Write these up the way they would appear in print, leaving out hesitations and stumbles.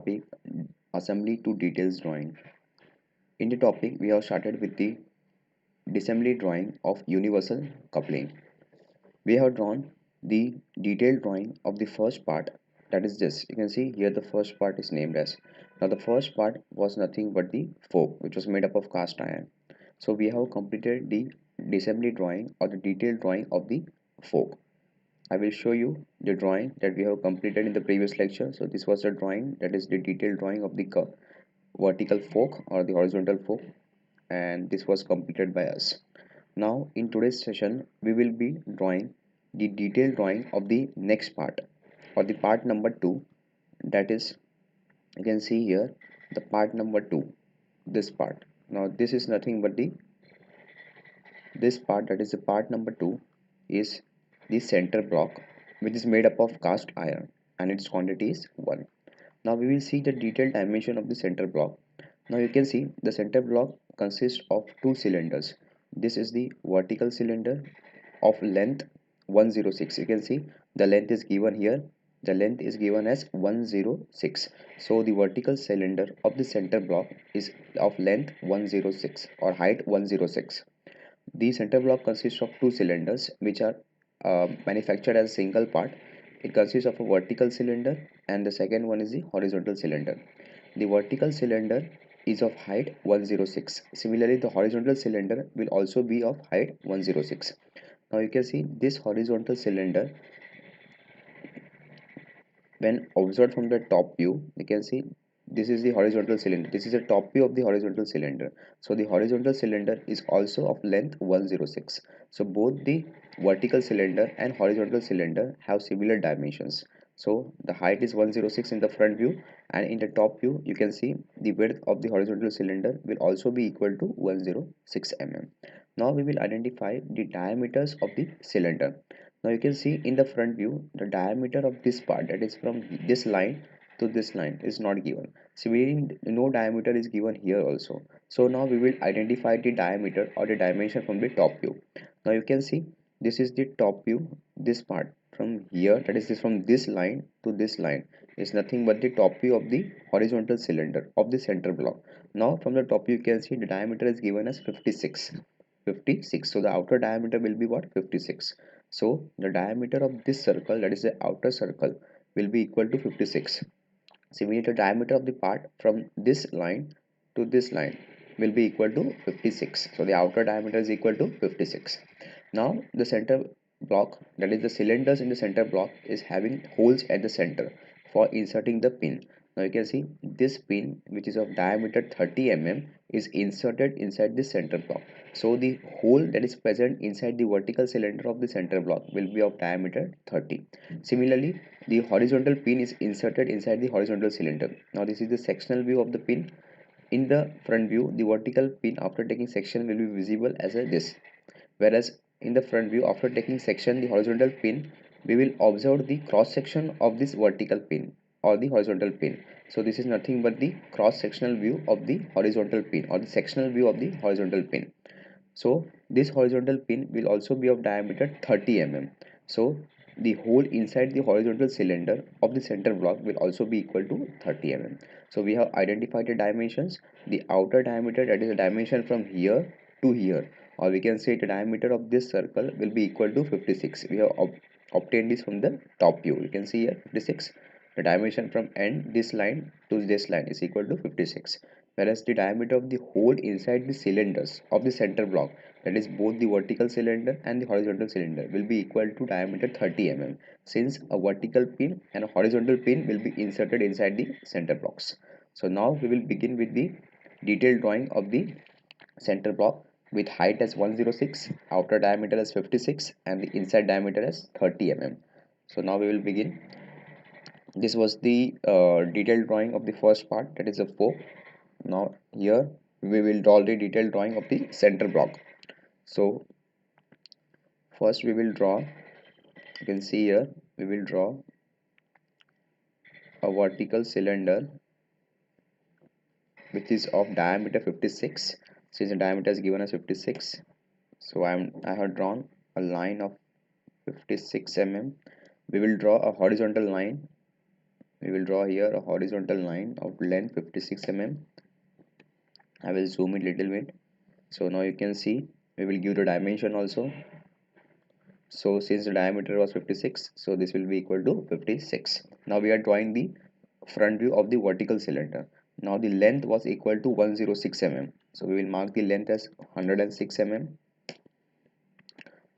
topic assembly to details drawing. In the topic, we have started with the disassembly drawing of universal coupling. We have drawn the detailed drawing of the first part, that is this. You can see here the first part is named as. Now, the first part was nothing but the fork, which was made up of cast iron. So, we have completed the disassembly drawing or the detailed drawing of the fork. I will show you the drawing that we have completed in the previous lecture. So, this was the drawing, that is the detailed drawing of the vertical fork or the horizontal fork, and this was completed by us. Now in today's session we will be drawing the detailed drawing of the next part or the part number 2, that is, you can see here the part number 2, this part. Now this is nothing but this part, that is the part number 2, is the center block, which is made up of cast iron and its quantity is 1. Now we will see the detailed dimension of the center block. Now you can see the center block consists of two cylinders. This is the vertical cylinder of length 106. You can see the length is given here. The length is given as 106. So the vertical cylinder of the center block is of length 106 or height 106. The center block consists of two cylinders which are manufactured as a single part. It consists of a vertical cylinder and the second one is the horizontal cylinder. The vertical cylinder is of height 106. Similarly, the horizontal cylinder will also be of height 106. Now you can see this horizontal cylinder, when observed from the top view, you can see this is the horizontal cylinder. This is the top view of the horizontal cylinder. So the horizontal cylinder is also of length 106. So both the vertical cylinder and horizontal cylinder have similar dimensions. So the height is 106 in the front view, and in the top view you can see the width of the horizontal cylinder will also be equal to 106 mm. Now we will identify the diameters of the cylinder. Now you can see in the front view the diameter of this part, that is from this line to this line, is not given. Similarly, no diameter is given here also. So now we will identify the diameter or the dimension from the top view. Now you can see this is the top view. This part from here, that is this from this line to this line, is nothing but the top view of the horizontal cylinder of the center block. Now from the top view you can see the diameter is given as 56. 56. So the outer diameter will be what? 56. So the diameter of this circle, that is the outer circle, will be equal to 56. Similarly, the diameter of the part from this line to this line will be equal to 56. So the outer diameter is equal to 56. Now the center block, that is the cylinders in the center block, is having holes at the center for inserting the pin. Now you can see this pin, which is of diameter 30 mm, is inserted inside the center block. So the hole that is present inside the vertical cylinder of the center block will be of diameter 30. Similarly, the horizontal pin is inserted inside the horizontal cylinder. Now this is the sectional view of the pin. In the front view, the vertical pin after taking section will be visible as a this, whereas in the front view after taking section the horizontal pin, we will observe the cross section of this vertical pin or the horizontal pin. So this is nothing but the cross sectional view of the horizontal pin or the sectional view of the horizontal pin. So this horizontal pin will also be of diameter 30 mm. So the hole inside the horizontal cylinder of the center block will also be equal to 30 mm. So we have identified the dimensions. The outer diameter, that is the dimension from here to here, or we can say the diameter of this circle, will be equal to 56. We have obtained this from the top view. You can see here 56. The dimension from end this line to this line is equal to 56, whereas the diameter of the hole inside the cylinders of the center block, that is both the vertical cylinder and the horizontal cylinder, will be equal to diameter 30 mm, since a vertical pin and a horizontal pin will be inserted inside the center blocks. So now we will begin with the detailed drawing of the center block with height as 106, outer diameter as 56, and the inside diameter as 30 mm. So now we will begin. This was the detailed drawing of the first part, that is a fork. Now here we will draw the detailed drawing of the center block. So first we will draw, you can see here, we will draw a vertical cylinder which is of diameter 56. Since the diameter is given as 56, so I have drawn a line of 56 mm. We will draw a horizontal line we will draw here a horizontal line of length 56 mm. I will zoom it little bit. So now you can see we will give the dimension also. So since the diameter was 56, so this will be equal to 56. Now we are drawing the front view of the vertical cylinder. Now the length was equal to 106 mm. So we will mark the length as 106 mm.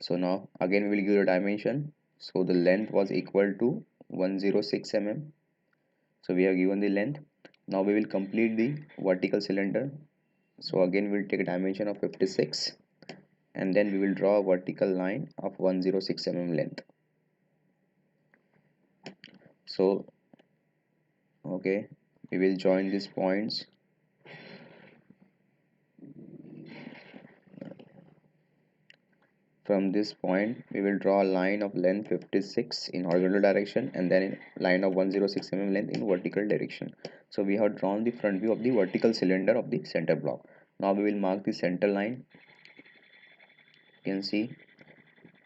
So now again we will give the dimension. So the length was equal to 106 mm. So we have given the length. Now we will complete the vertical cylinder. So again we will take a dimension of 56, and then we will draw a vertical line of 106 mm length. So okay, we will join these points. From this point we will draw a line of length 56 in horizontal direction, and then a line of 106 mm length in vertical direction. So we have drawn the front view of the vertical cylinder of the center block. Now we will mark the center line. You can see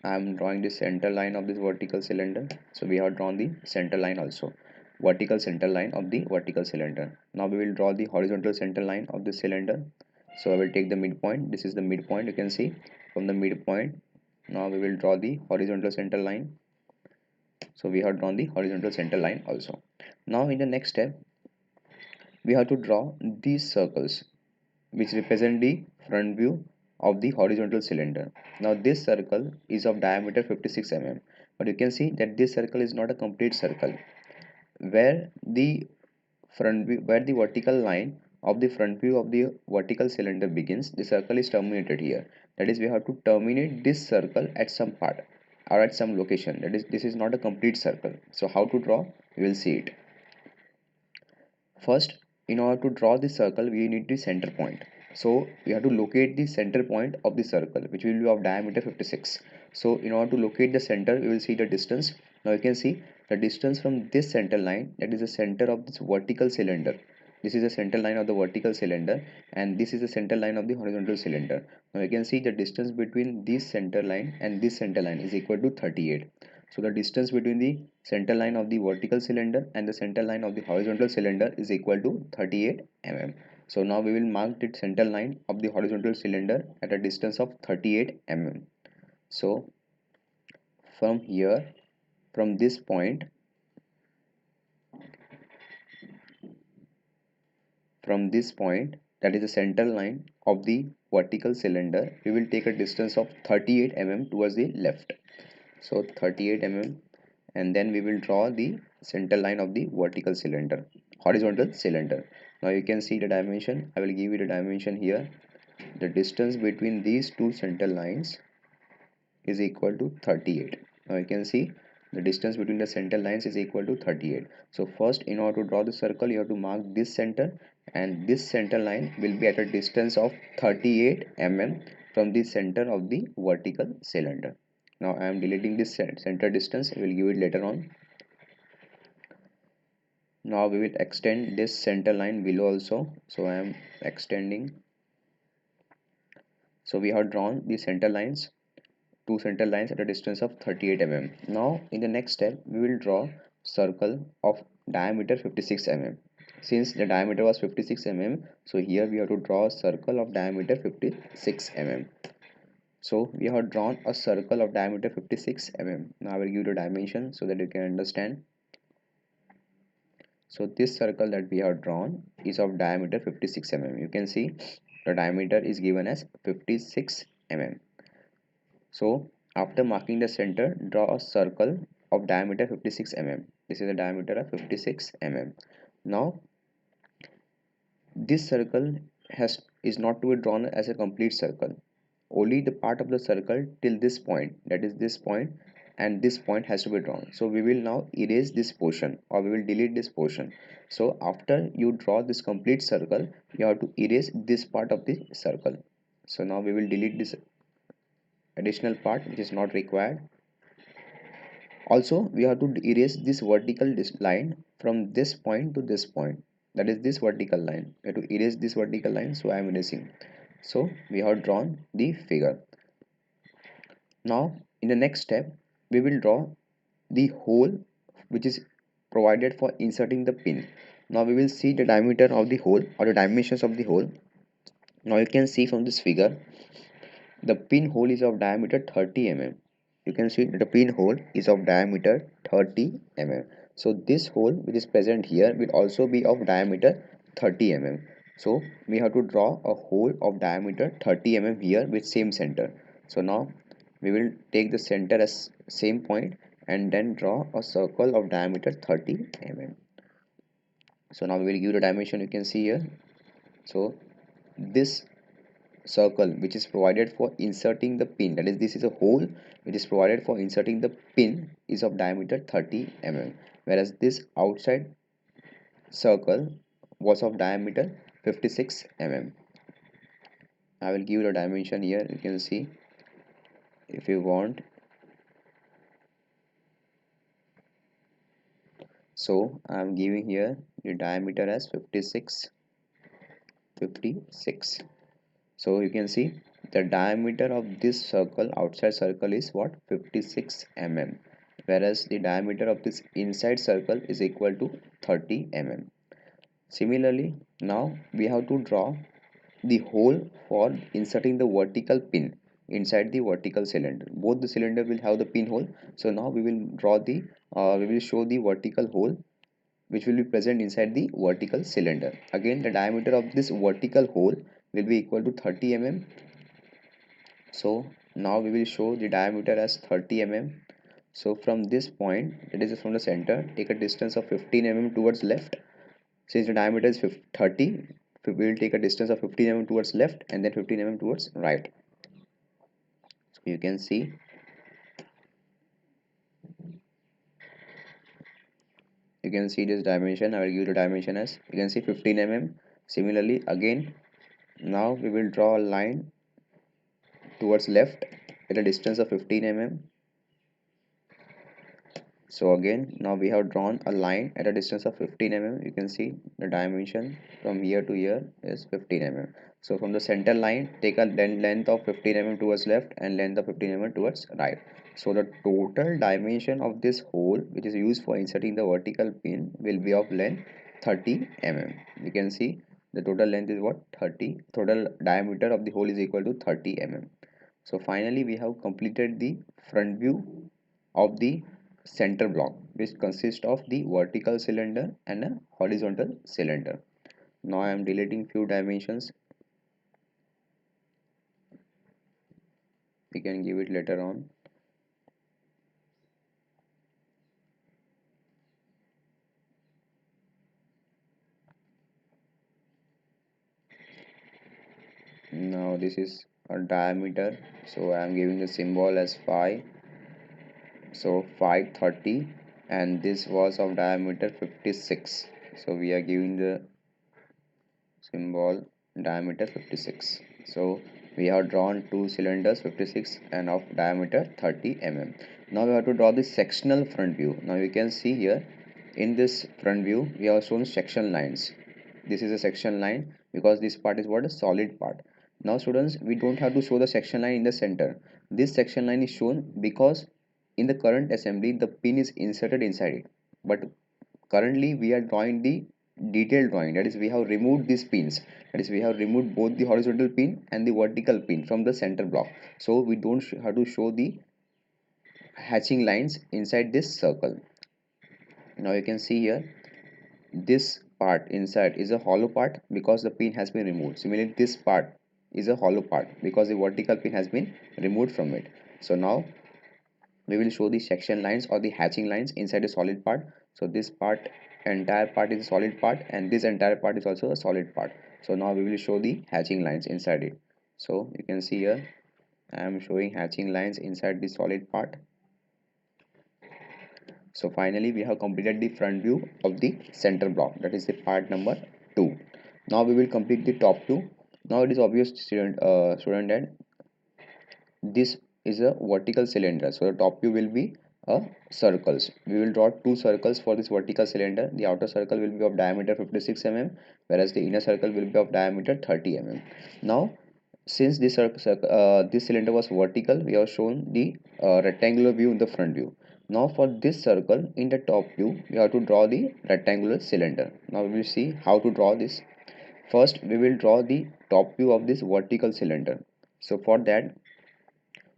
I am drawing the center line of this vertical cylinder. So we have drawn the center line also, vertical center line of the vertical cylinder. Now we will draw the horizontal center line of the cylinder. So I will take the midpoint. This is the midpoint. You can see from the midpoint. Now we will draw the horizontal center line. So we have drawn the horizontal center line also. Now in the next step, we have to draw these circles which represent the front view of the horizontal cylinder. Now this circle is of diameter 56 mm, but you can see that this circle is not a complete circle. Where the where the vertical line of the front view of the vertical cylinder begins, the circle is terminated here. That is, we have to terminate this circle at some part or at some location. That is, this is not a complete circle. So how to draw? We will see it. First, in order to draw the circle, we need the center point. So we have to locate the center point of the circle, which will be of diameter 56. So in order to locate the center, we will see the distance. Now you can see the distance from this center line, that is the center of this vertical cylinder. This is the center line of the vertical cylinder, and this is the center line of the horizontal cylinder. Now you can see the distance between this center line and this center line is equal to 38. So the distance between the center line of the vertical cylinder and the center line of the horizontal cylinder is equal to 38 mm. So now we will mark the center line of the horizontal cylinder at a distance of 38 mm. So from here, from this point, that is the center line of the vertical cylinder, we will take a distance of 38 mm towards the left. So 38 mm, and then we will draw the center line of the vertical cylinder, horizontal cylinder. Now you can see the dimension. I will give you the dimension here. The distance between these two center lines is equal to 38. Now you can see the distance between the center lines is equal to 38. So first, in order to draw the circle, you have to mark this center, and this center line will be at a distance of 38 mm from the center of the vertical cylinder. Now I am deleting this center distance. I will give it later on. Now we will extend this center line below also. So I am extending. So we have drawn the center lines, two center lines at a distance of 38 mm. Now in the next step, we will draw circle of diameter 56 mm. Since the diameter was 56 mm, so here we have to draw a circle of diameter 56 mm. So we have drawn a circle of diameter 56 mm. Now I will give you the dimension so that you can understand. So this circle that we have drawn is of diameter 56 mm. You can see the diameter is given as 56 mm. So after marking the center, draw a circle of diameter 56 mm. This is the diameter of 56 mm. Now this circle is not to be drawn as a complete circle. Only the part of the circle till this point, that is this point, and this point has to be drawn. So we will now erase this portion, or we will delete this portion. So after you draw this complete circle, you have to erase this part of the circle. So now we will delete this additional part which is not required. Also we have to erase this vertical line from this point to this point, that is this vertical line. We have to erase this vertical line, so I am erasing. So we have drawn the figure. Now in the next step, we will draw the hole which is provided for inserting the pin. Now we will see the diameter of the hole or the dimensions of the hole. Now you can see from this figure, the pinhole is of diameter 30 mm. You can see that the pinhole is of diameter 30 mm. So this hole which is present here will also be of diameter 30 mm. So we have to draw a hole of diameter 30 mm here with same center. So now we will take the center as same point and then draw a circle of diameter 30 mm. So now we will give the dimension, you can see here. So this circle which is provided for inserting the pin, that is, this is a hole which is provided for inserting the pin, is of diameter 30 mm, whereas this outside circle was of diameter 56 mm. I will give the dimension here, you can see if you want. So I am giving here the diameter as 56. So you can see the diameter of this circle, outside circle, is what, 56 mm, whereas the diameter of this inside circle is equal to 30 mm. Similarly, now we have to draw the hole for inserting the vertical pin inside the vertical cylinder. Both the cylinder will have the pinhole. So now we will draw the we will show the vertical hole which will be present inside the vertical cylinder. Again, the diameter of this vertical hole will be equal to 30 mm. So now we will show the diameter as 30 mm. So from this point, that is from the center, take a distance of 15 mm towards left. Since the diameter is 30, we will take a distance of 15 mm towards left and then 15 mm towards right. So you can see, this dimension. I will give the dimension as, you can see, 15 mm. Similarly, again, now we will draw a line towards left at a distance of 15 mm. So again, now we have drawn a line at a distance of 15 mm. You can see the dimension from here to here is 15 mm. So from the center line, take a length of 15 mm towards left and length of 15 mm towards right. So the total dimension of this hole, which is used for inserting the vertical pin, will be of length 30 mm. You can see the total length is what, 30. Total diameter of the hole is equal to 30 mm. So finally, we have completed the front view of the center block, which consists of the vertical cylinder and a horizontal cylinder. Now I am deleting few dimensions. We can give it later on. Now this is a diameter, so I am giving the symbol as phi. So 530, and this was of diameter 56. So we are giving the symbol diameter 56. So we have drawn two cylinders 56 and of diameter 30 mm. Now we have to draw the sectional front view. Now you can see here in this front view we have shown section lines. This is a section line because this part is what, a solid part. Now students, we don't have to show the section line in the center. This section line is shown because in the current assembly the pin is inserted inside it, but currently we are drawing the detailed drawing, that is, we have removed these pins, that is, we have removed both the horizontal pin and the vertical pin from the center block, so we don't have to show the hatching lines inside this circle. Now you can see here this part inside is a hollow part because the pin has been removed. Similarly, this part is a hollow part because the vertical pin has been removed from it. So now we will show the section lines or the hatching lines inside a solid part. So this part, entire part, is a solid part, and this entire part is also a solid part. So now we will show the hatching lines inside it. So you can see here I am showing hatching lines inside the solid part. So finally we have completed the front view of the center block, that is the part number 2. Now we will complete the top view. Now it is obvious, student, that this is a vertical cylinder, so the top view will be circles. We will draw two circles for this vertical cylinder. The outer circle will be of diameter 56 mm, whereas the inner circle will be of diameter 30 mm. Now since this cylinder was vertical, we have shown the rectangular view in the front view. Now for this circle in the top view we have to draw the rectangular cylinder. Now we will see how to draw this. First we will draw the top view of this vertical cylinder. So for that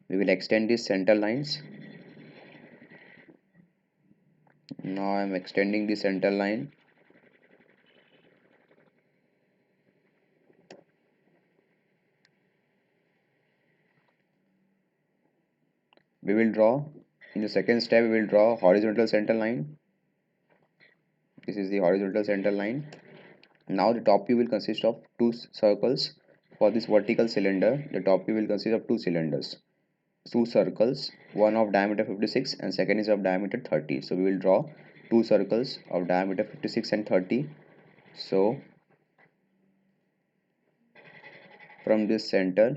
we will extend these center lines. Now I am extending the center line. We will draw in the second step we will draw horizontal center line. This is the horizontal center line. Now the top view will consist of two circles. For this vertical cylinder the top view will consist of two cylinders, two circles, one of diameter 56 and second is of diameter 30. So we will draw two circles of diameter 56 and 30. So from this center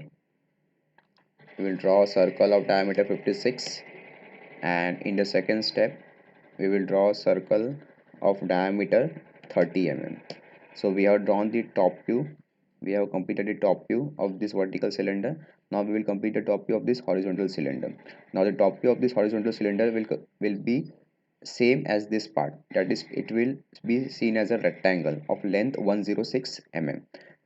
we will draw a circle of diameter 56, and in the second step we will draw a circle of diameter 30 mm. So we have drawn the top view, we have completed the top view of this vertical cylinder. Now we will complete the top view of this horizontal cylinder. Now the top view of this horizontal cylinder will be same as this part, that is it will be seen as a rectangle of length 106 mm.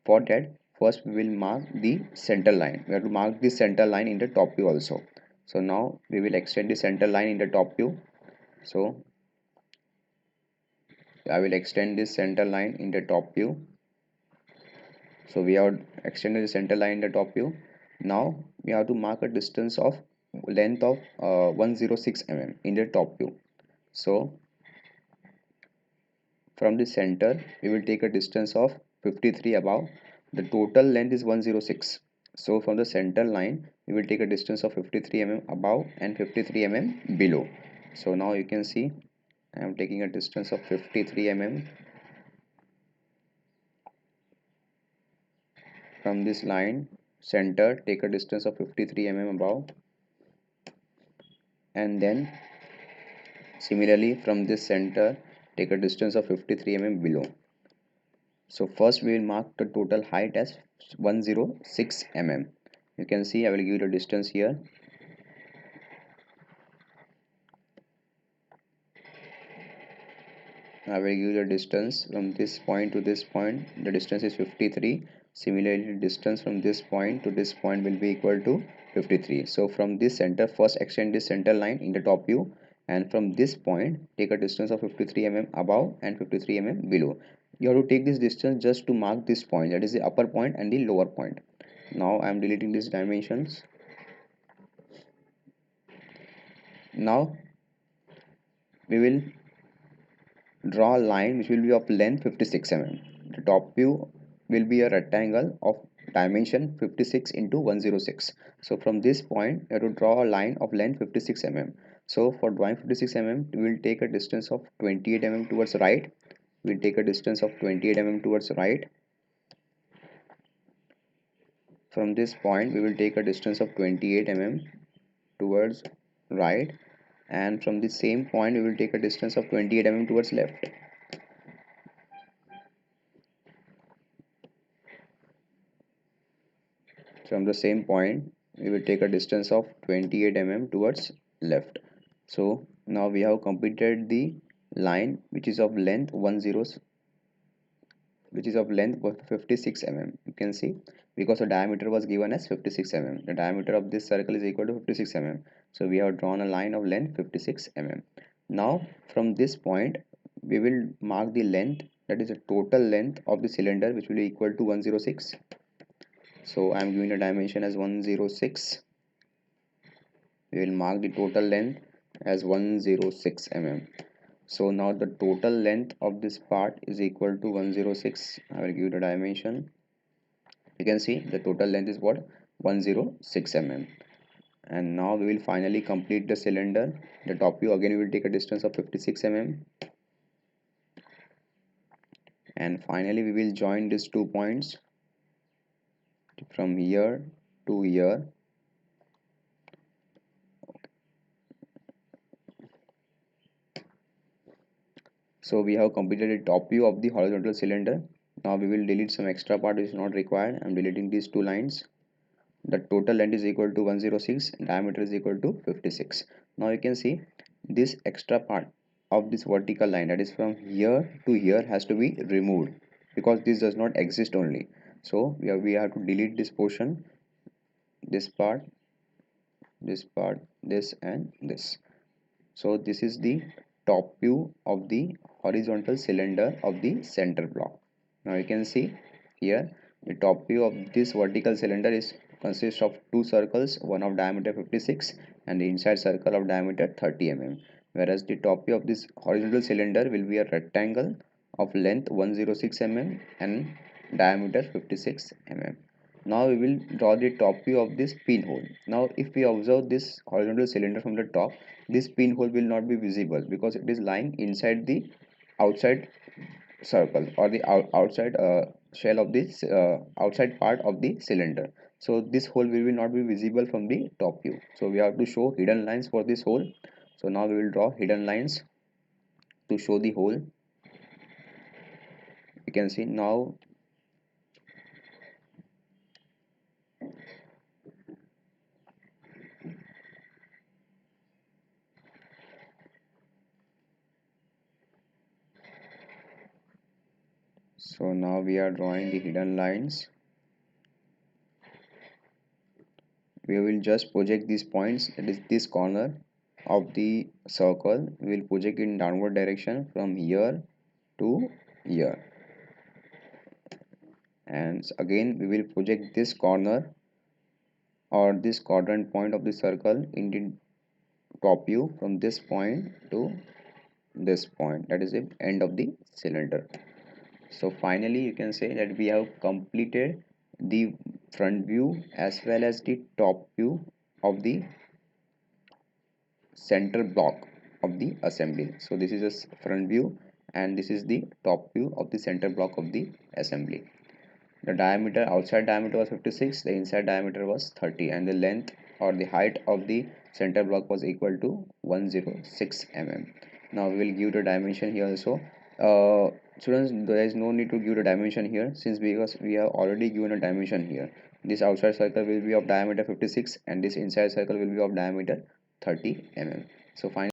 For that first we will mark the center line. We have to mark the center line in the top view also. So now we will extend the center line in the top view. So I will extend this center line in the top view. So we have extended the center line in the top view. Now we have to mark a distance of length of 106 mm in the top view. So from the center we will take a distance of 53 above. The total length is 106. So from the center line we will take a distance of 53 mm above and 53 mm below. So now you can see I am taking a distance of 53 mm from this line. Center, take a distance of 53 mm above, and then similarly from this center take a distance of 53 mm below. So first we will mark the total height as 106 mm. You can see I will give the distance here. I will give the distance from this point to this point. The distance is 53. Similarly, the distance from this point to this point will be equal to 53. So from this center, first extend this center line in the top view, and from this point, take a distance of 53 mm above and 53 mm below. You have to take this distance just to mark this point, that is the upper point and the lower point. Now I am deleting these dimensions. Now we will draw a line which will be of length 56 mm. The top view will be a rectangle of dimension 56 into 106. So from this point you have to draw a line of length 56 mm. So for drawing 56 mm we will take a distance of 28 mm towards right. We will take a distance of 28 mm towards right. From this point we will take a distance of 28 mm towards right, and from the same point we will take a distance of 28 mm towards left. From the same point we will take a distance of 28 mm towards left. So now we have completed the line which is of length 56 mm. You can see because the diameter was given as 56 mm, the diameter of this circle is equal to 56 mm. So we have drawn a line of length 56 mm. Now from this point we will mark the length, that is the total length of the cylinder, which will be equal to 106. So I am giving the dimension as 106. We will mark the total length as 106 mm. So now the total length of this part is equal to 106. I will give the dimension. You can see the total length is what, 106 mm. And now we will finally complete the cylinder. The top view again we will take a distance of 56 mm, and finally we will join these 2 points from here to here. So we have completed the top view of the horizontal cylinder. Now we will delete some extra part which is not required. I am deleting these two lines. The total length is equal to 106, diameter is equal to 56. Now you can see this extra part of this vertical line, that is from here to here, has to be removed, because this does not exist only. So we have to delete this portion, this part, this part, this and this. So this is the top view of the horizontal cylinder of the center block. Now you can see here the top view of this vertical cylinder is consists of two circles, one of diameter 56 and the inside circle of diameter 30 mm. Whereas the top view of this horizontal cylinder will be a rectangle of length 106 mm and diameter 56 mm. Now we will draw the top view of this pinhole. Now if we observe this horizontal cylinder from the top, this pinhole will not be visible because it is lying inside the outside circle, or the outside shell of this outside part of the cylinder. So this hole will not be visible from the top view. So we have to show hidden lines for this hole. So now we will draw hidden lines to show the hole. You can see now. So now we are drawing the hidden lines. We will just project these points, that is this corner of the circle we will project in downward direction from here to here, and again we will project this corner or this quadrant point of the circle in the top view from this point to this point, that is the end of the cylinder. So finally you can say that we have completed the front view as well as the top view of the center block of the assembly. So this is a front view and this is the top view of the center block of the assembly. The diameter, outside diameter was 56, the inside diameter was 30, and the length or the height of the center block was equal to 106 mm. Now we will give the dimension here also. Students, there is no need to give the dimension here, since because we have already given a dimension here. This outside circle will be of diameter 56 and this inside circle will be of diameter 30 mm. So finally